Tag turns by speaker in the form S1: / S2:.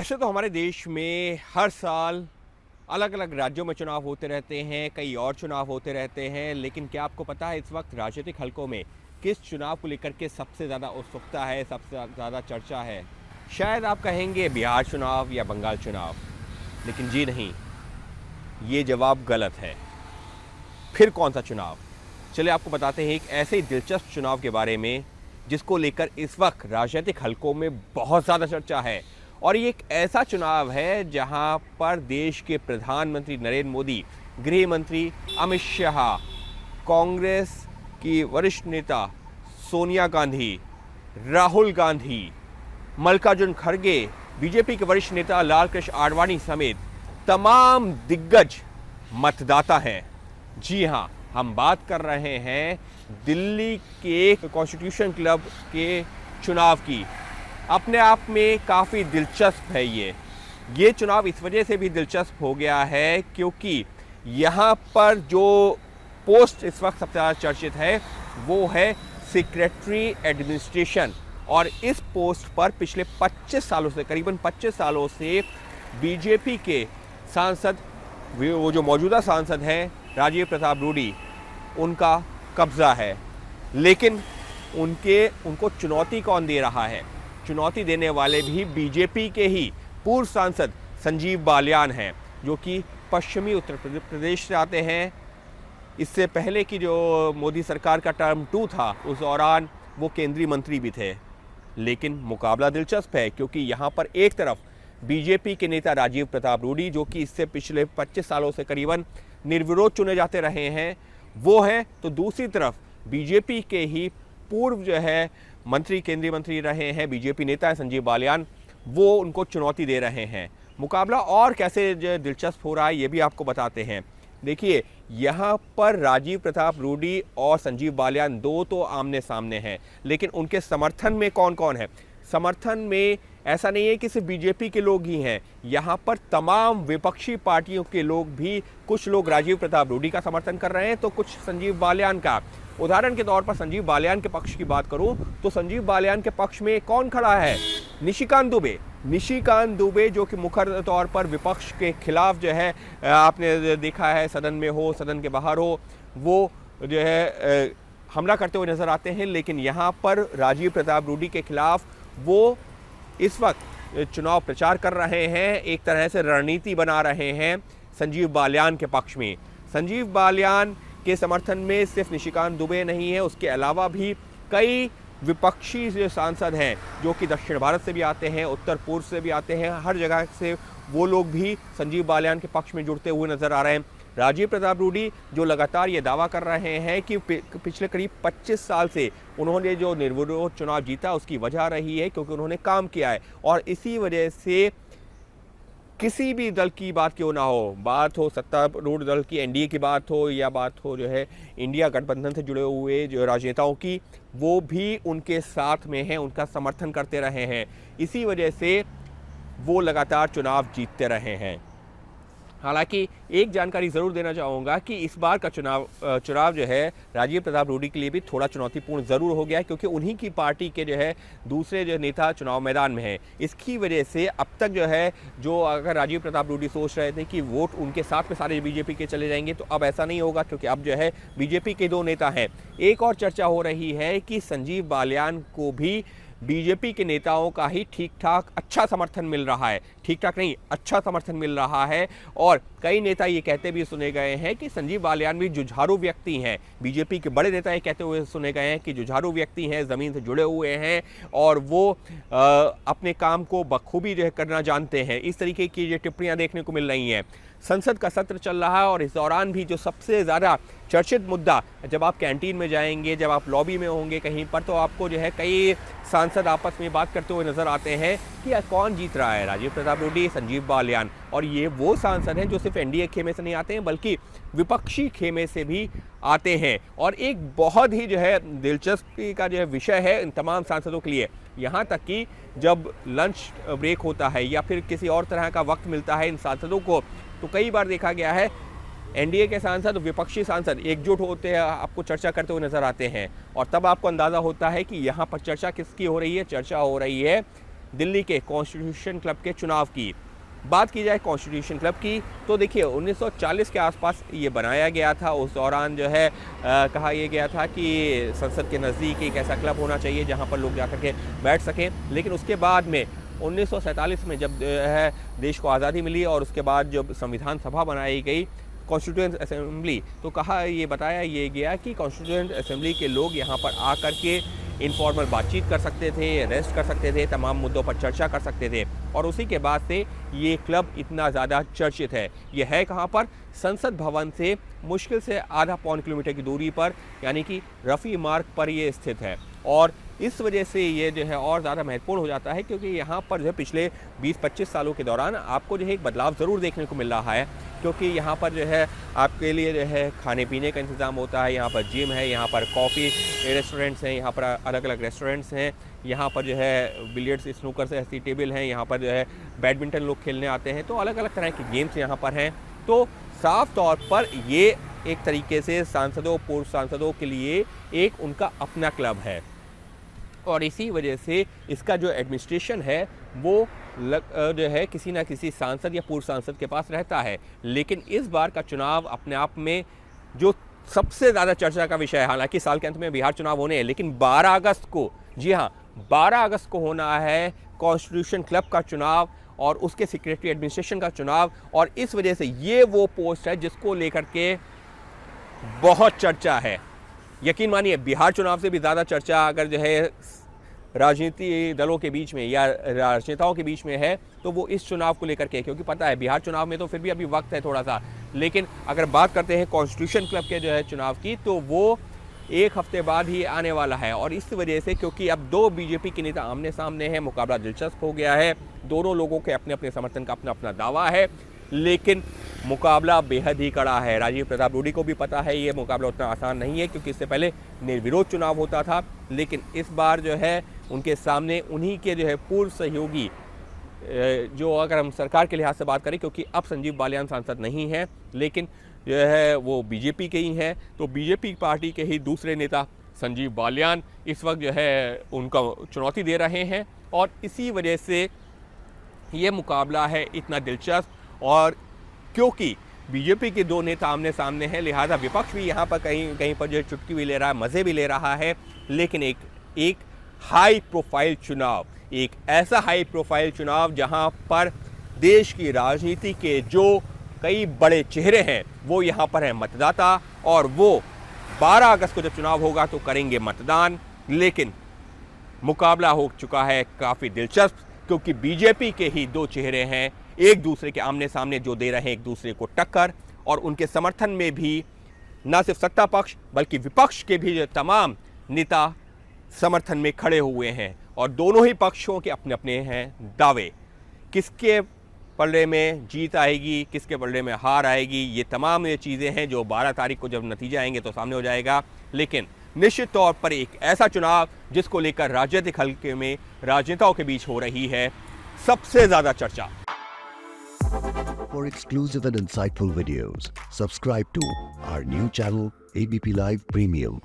S1: वैसे तो हमारे देश में हर साल अलग अलग राज्यों में चुनाव होते रहते हैं, कई और चुनाव होते रहते हैं, लेकिन क्या आपको पता है इस वक्त राजनीतिक हलकों में किस चुनाव को लेकर के सबसे ज़्यादा उत्सुकता है, सबसे ज़्यादा चर्चा है? शायद आप कहेंगे बिहार चुनाव या बंगाल चुनाव, लेकिन जी नहीं, ये जवाब गलत है। फिर कौन सा चुनाव? चलिए आपको बताते हैं एक ऐसे ही दिलचस्प चुनाव के बारे में जिसको लेकर इस वक्त राजनीतिक हलकों में बहुत ज़्यादा चर्चा है। और ये एक ऐसा चुनाव है जहां पर देश के प्रधानमंत्री नरेंद्र मोदी, गृह मंत्री अमित शाह, कांग्रेस की वरिष्ठ नेता सोनिया गांधी, राहुल गांधी, मल्लिकार्जुन खड़गे, बीजेपी के वरिष्ठ नेता लाल कृष्ण आडवाणी समेत तमाम दिग्गज मतदाता हैं। जी हां, हम बात कर रहे हैं दिल्ली के कॉन्स्टिट्यूशन क्लब के चुनाव की। अपने आप में काफ़ी दिलचस्प है ये चुनाव इस वजह से भी दिलचस्प हो गया है क्योंकि यहाँ पर जो पोस्ट इस वक्त सबसे ज़्यादा चर्चित है वो है सेक्रेटरी एडमिनिस्ट्रेशन। और इस पोस्ट पर पिछले 25 सालों से, करीबन 25 सालों से बीजेपी के सांसद, वो जो मौजूदा सांसद हैं राजीव प्रताप रूडी, उनका कब्जा है। लेकिन उनको चुनौती कौन दे रहा है? चुनौती देने वाले भी बीजेपी के ही पूर्व सांसद संजीव बालियान हैं, जो कि पश्चिमी उत्तर प्रदेश से आते हैं। इससे पहले की जो मोदी सरकार का टर्म 2 था उस दौरान वो केंद्रीय मंत्री भी थे। लेकिन मुकाबला दिलचस्प है क्योंकि यहाँ पर एक तरफ बीजेपी के नेता राजीव प्रताप रूडी, जो कि इससे पिछले 25 सालों से करीबन निर्विरोध चुने जाते रहे हैं, वो हैं, तो दूसरी तरफ बीजेपी के ही पूर्व जो है मंत्री, केंद्रीय मंत्री रहे हैं, बीजेपी नेता है संजीव बालियान, वो उनको चुनौती दे रहे हैं। मुकाबला और कैसे जो दिलचस्प हो रहा है ये भी आपको बताते हैं। देखिए, यहाँ पर राजीव प्रताप रूडी और संजीव बालियान दो तो आमने सामने हैं, लेकिन उनके समर्थन में कौन कौन है? समर्थन में ऐसा नहीं है कि सिर्फ बीजेपी के लोग ही हैं, यहाँ पर तमाम विपक्षी पार्टियों के लोग भी, कुछ लोग राजीव प्रताप रूडी का समर्थन कर रहे हैं तो कुछ संजीव बालियान का। उदाहरण के तौर पर संजीव बालियान के पक्ष की बात करूं तो संजीव बालियान के पक्ष में कौन खड़ा है? निशिकांत दुबे, जो कि मुख्य तौर पर विपक्ष के खिलाफ जो है, आपने देखा है सदन में हो, सदन के बाहर हो, वो जो है हमला करते हुए नजर आते हैं। लेकिन यहाँ पर राजीव प्रताप रूडी के खिलाफ वो इस वक्त चुनाव प्रचार कर रहे हैं, एक तरह से रणनीति बना रहे हैं संजीव बालियान के पक्ष में। संजीव बालियान के समर्थन में सिर्फ निशिकांत दुबे नहीं है, उसके अलावा भी कई विपक्षी जो सांसद हैं, जो कि दक्षिण भारत से भी आते हैं, उत्तर पूर्व से भी आते हैं, हर जगह से वो लोग भी संजीव बालियान के पक्ष में जुड़ते हुए नजर आ रहे हैं। राजीव प्रताप रूडी जो लगातार ये दावा कर रहे हैं कि पिछले करीब 25 साल से उन्होंने जो निर्विरोध चुनाव जीता उसकी वजह रही है क्योंकि उन्होंने काम किया है, और इसी वजह से किसी भी दल की बात क्यों ना हो, बात हो सत्तारूढ़ दल की, एनडीए की बात हो, या बात हो जो है इंडिया गठबंधन से जुड़े हुए जो राजनेताओं की, वो भी उनके साथ में हैं, उनका समर्थन करते रहे हैं। इसी वजह से वो लगातार चुनाव जीतते रहे हैं। हालांकि एक जानकारी ज़रूर देना चाहूँगा कि इस बार का चुनाव जो है राजीव प्रताप रूडी के लिए भी थोड़ा चुनौतीपूर्ण ज़रूर हो गया है क्योंकि उन्हीं की पार्टी के जो है दूसरे जो नेता चुनाव मैदान में हैं। इसकी वजह से अब तक जो है, जो अगर राजीव प्रताप रूडी सोच रहे थे कि वोट उनके साथ में सारे बीजेपी के चले जाएंगे, तो अब ऐसा नहीं होगा क्योंकि अब जो है बीजेपी के 2 नेता हैं। एक और चर्चा हो रही है कि संजीव बालियान को भी बीजेपी के नेताओं का ही ठीक ठाक अच्छा समर्थन मिल रहा है, ठीक ठाक नहीं, अच्छा समर्थन मिल रहा है। और कई नेता ये कहते भी सुने गए हैं कि संजीव बालियान भी जुझारू व्यक्ति हैं। बीजेपी के बड़े नेता ये कहते हुए सुने गए हैं कि जुझारू व्यक्ति हैं, ज़मीन से जुड़े हुए हैं और वो अपने काम को बखूबी जो है करना जानते हैं। इस तरीके की जो टिप्पणियाँ देखने को मिल रही हैं। संसद का सत्र चल रहा है और इस दौरान भी जो सबसे ज़्यादा चर्चित मुद्दा, जब आप कैंटीन में जाएंगे, जब आप लॉबी में होंगे कहीं पर, तो आपको जो है कई सांसद आपस में बात करते हुए नजर आते हैं कि कौन जीत रहा है, राजीव प्रताप रूडी, संजीव बालियान। और ये वो सांसद हैं जो सिर्फ एनडीए खेमे से नहीं आते हैं बल्कि विपक्षी खेमे से भी आते हैं। और एक बहुत ही जो है दिलचस्पी का जो है विषय है इन तमाम सांसदों के लिए, यहाँ तक कि जब लंच ब्रेक होता है या फिर किसी और तरह का वक्त मिलता है इन सांसदों को, तो कई बार देखा गया है एनडीए के सांसद, विपक्षी सांसद एकजुट होते हैं, आपको चर्चा करते हुए नजर आते हैं। और तब आपको अंदाज़ा होता है कि यहाँ पर चर्चा किसकी हो रही है? चर्चा हो रही है दिल्ली के कॉन्स्टिट्यूशन क्लब के चुनाव की। बात की जाए कॉन्स्टिट्यूशन क्लब की तो देखिए 1940 के आसपास ये बनाया गया था। उस दौरान जो है कहा यह गया था कि संसद के नज़दीक एक ऐसा क्लब होना चाहिए जहां पर लोग जाकर के बैठ सकें। लेकिन उसके बाद में 1947 में जब है देश को आज़ादी मिली और उसके बाद जब संविधान सभा बनाई गई कॉन्स्टिट्यूएंट असेंबली, तो कहा ये बताया ये गया कि कॉन्स्टिट्यूएंट असेंबली के लोग यहाँ पर आकर के इनफॉर्मल बातचीत कर सकते थे, रेस्ट कर सकते थे, तमाम मुद्दों पर चर्चा कर सकते थे। और उसी के बाद से ये क्लब इतना ज़्यादा चर्चित है। ये है कहाँ पर? संसद भवन से मुश्किल से आधा पौन किलोमीटर की दूरी पर, यानी कि रफ़ी मार्ग पर ये स्थित है। और इस वजह से ये जो है और ज़्यादा महत्वपूर्ण हो जाता है क्योंकि यहाँ पर जो है पिछले 20-25 सालों के दौरान आपको जो है एक बदलाव ज़रूर देखने को मिल रहा है, क्योंकि यहाँ पर जो है आपके लिए जो है खाने पीने का इंतज़ाम होता है, यहाँ पर जिम है, यहाँ पर कॉफ़ी रेस्टोरेंट्स हैं, यहाँ पर अलग अलग रेस्टोरेंट्स हैं, यहाँ पर जो है बिलियर्ड्स, स्नूकर से ऐसी टेबल हैं, यहाँ पर जो है बैडमिंटन लोग खेलने आते हैं, तो अलग अलग तरह के गेम्स यहाँ पर हैं। तो साफ तौर पर ये एक तरीके से सांसदों, पूर्व सांसदों के लिए एक उनका अपना क्लब है और इसी वजह से इसका जो एडमिनिस्ट्रेशन है वो जो है किसी ना किसी सांसद या पूर्व सांसद के पास रहता है। लेकिन इस बार का चुनाव अपने आप में जो सबसे ज़्यादा चर्चा का विषय है, हालांकि साल के अंत में बिहार चुनाव होने हैं, लेकिन 12 अगस्त को, जी हाँ 12 अगस्त को होना है कॉन्स्टिट्यूशन क्लब का चुनाव और उसके सेक्रेटरी एडमिनिस्ट्रेशन का चुनाव। और इस वजह से ये वो पोस्ट है जिसको लेकर के बहुत चर्चा है। यकीन मानिए बिहार चुनाव से भी ज़्यादा चर्चा अगर जो है राजनीति दलों के बीच में या राजनेताओं के बीच में है तो वो इस चुनाव को लेकर के, क्योंकि पता है बिहार चुनाव में तो फिर भी अभी वक्त है थोड़ा सा, लेकिन अगर बात करते हैं कॉन्स्टिट्यूशन क्लब के जो है चुनाव की तो वो एक हफ्ते बाद ही आने वाला है। और इस वजह से क्योंकि अब दो बीजेपी के नेता आमने सामने हैं, मुकाबला दिलचस्प हो गया है, दोनों लोगों के अपने अपने समर्थन का अपना अपना दावा है, लेकिन मुकाबला बेहद ही कड़ा है। राजीव प्रताप रूडी को भी पता है ये मुकाबला उतना आसान नहीं है क्योंकि इससे पहले निर्विरोध चुनाव होता था, लेकिन इस बार जो है उनके सामने उन्हीं के जो है पूर्व सहयोगी, जो अगर हम सरकार के लिहाज से बात करें, क्योंकि अब संजीव बालियान सांसद नहीं हैं लेकिन जो है वो बीजेपी के ही हैं, तो बीजेपी पार्टी के ही दूसरे नेता संजीव बालियान इस वक्त जो है उनका चुनौती दे रहे हैं। और इसी वजह से ये मुकाबला है इतना दिलचस्प। और क्योंकि बीजेपी के दो नेता आमने सामने हैं, लिहाजा विपक्ष भी यहाँ पर कहीं कहीं पर जो है चुटकी भी ले रहा है, मज़े भी ले रहा है। लेकिन एक हाई प्रोफाइल चुनाव, एक ऐसा हाई प्रोफाइल चुनाव जहाँ पर देश की राजनीति के जो कई बड़े चेहरे हैं वो यहाँ पर हैं मतदाता, और वो 12 अगस्त को जब चुनाव होगा तो करेंगे मतदान। लेकिन मुकाबला हो चुका है काफ़ी दिलचस्प, क्योंकि बीजेपी के ही दो चेहरे हैं एक दूसरे के आमने सामने जो दे रहे हैं एक दूसरे को टक्कर, और उनके समर्थन में भी न सिर्फ सत्ता पक्ष बल्कि विपक्ष के भी जो तमाम नेता समर्थन में खड़े हुए हैं। और दोनों ही पक्षों के अपने अपने हैं दावे। किसके पलड़े में जीत आएगी, किसके पलड़े में हार आएगी, ये तमाम ये चीज़ें हैं जो 12 तारीख को जब नतीजे आएंगे तो सामने हो जाएगा। लेकिन निश्चित तौर पर एक ऐसा चुनाव जिसको लेकर राजनीतिक हलके में राजनेताओं के बीच हो रही है सबसे ज़्यादा चर्चा।
S2: For exclusive and insightful videos, subscribe to our new channel ABP Live Premium.